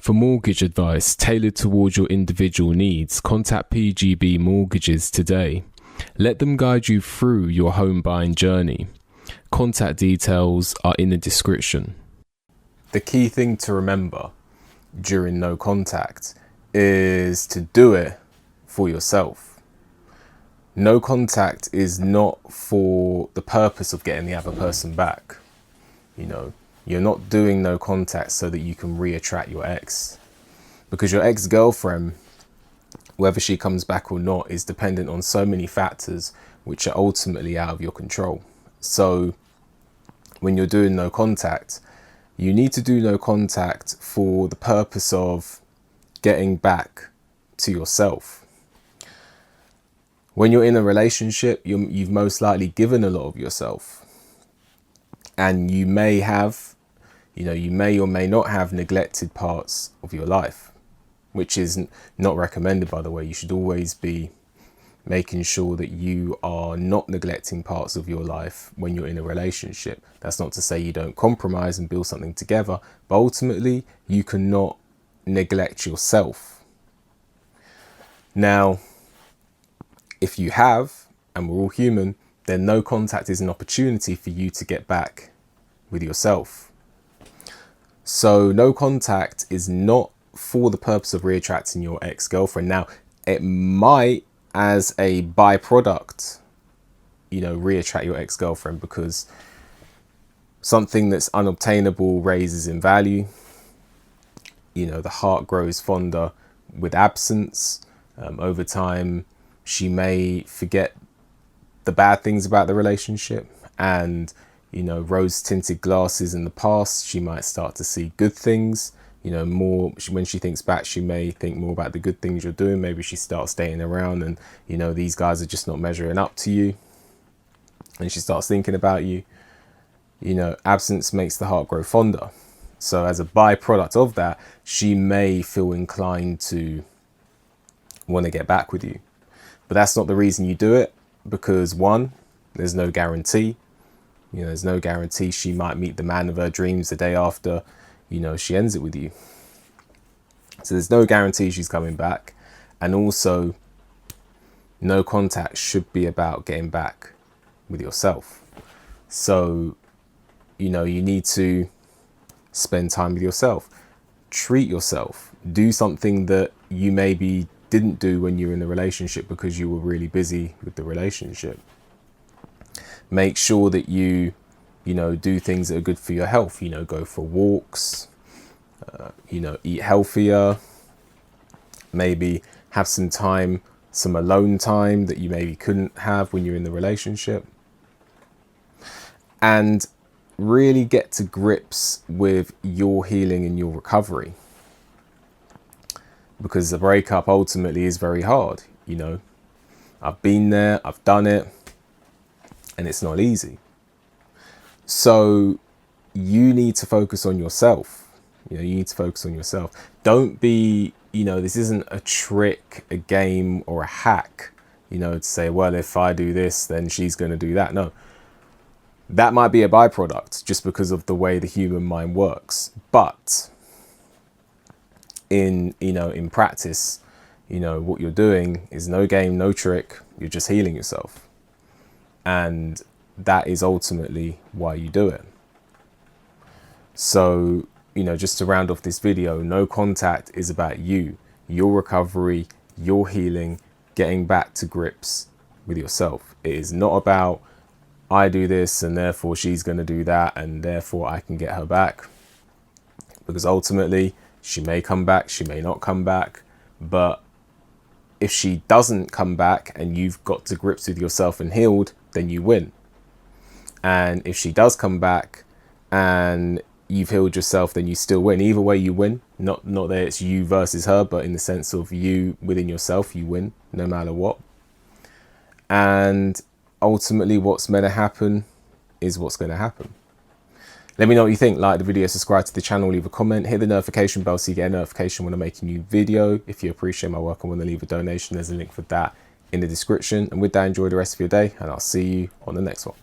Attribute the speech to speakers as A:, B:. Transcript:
A: For mortgage advice tailored towards your individual needs, contact PGB Mortgages today. Let them guide you through your home buying journey. Contact details are in the description. The key thing to remember during no contact is to do it for yourself. No contact is not for the purpose of getting the other person back. You're not doing no contact so that you can re-attract your ex, because your ex-girlfriend, whether she comes back or not, is dependent on so many factors which are ultimately out of your control. So when you're doing no contact, you need to do no contact for the purpose of getting back to yourself. When you're in a relationship, you've most likely given a lot of yourself, and you may or may not have neglected parts of your life, which is not recommended, by the way. You should always be making sure that you are not neglecting parts of your life when you're in a relationship. That's not to say you don't compromise and build something together, but ultimately you cannot neglect yourself. Now, if you have, and we're all human, then no contact is an opportunity for you to get back with yourself. So no contact is not for the purpose of re-attracting your ex-girlfriend. Now, it might, as a byproduct, re-attract your ex-girlfriend, because something that's unobtainable raises in value. The heart grows fonder with absence. Over time, she may forget the bad things about the relationship, and rose-tinted glasses in the past, she might start to see good things. More when she thinks back, she may think more about the good things you're doing. Maybe she starts staying around, and these guys are just not measuring up to you, and she starts thinking about you. Absence makes the heart grow fonder. So as a byproduct of that, she may feel inclined to want to get back with you. But that's not the reason you do it, because one, there's no guarantee. There's no guarantee she might meet the man of her dreams the day after, she ends it with you. So there's no guarantee she's coming back. And also, no contact should be about getting back with yourself. So, you need to spend time with yourself. Treat yourself. Do something that you maybe didn't do when you were in the relationship because you were really busy with the relationship. Make sure that you do things that are good for your health. Go for walks, eat healthier, maybe have some time, some alone time that you maybe couldn't have when you're in the relationship. And really get to grips with your healing and your recovery. Because the breakup ultimately is very hard. I've been there, I've done it, and it's not easy. So you need to focus on yourself. You need to focus on yourself. Don't be, this isn't a trick, a game, or a hack, to say, well, if I do this, then she's going to do that. No, that might be a byproduct just because of the way the human mind works. But in practice, what you're doing is no game, no trick. You're just healing yourself. And that is ultimately why you do it. So, just to round off this video, no contact is about you, your recovery, your healing, getting back to grips with yourself. It is not about, I do this and therefore she's going to do that and therefore I can get her back. Because ultimately, she may come back, she may not come back. But if she doesn't come back and you've got to grips with yourself and healed, then you win. And if she does come back and you've healed yourself, then you still win. Either way you win. Not that it's you versus her, but in the sense of you within yourself, you win no matter what. And ultimately what's meant to happen is what's going to happen. Let me know what you think. Like the video, subscribe to the channel, leave a comment, hit the notification bell so you get a notification when I make a new video. If you appreciate my work and want to leave a donation, there's a link for that in the description. And with that, enjoy the rest of your day, and I'll see you on the next one.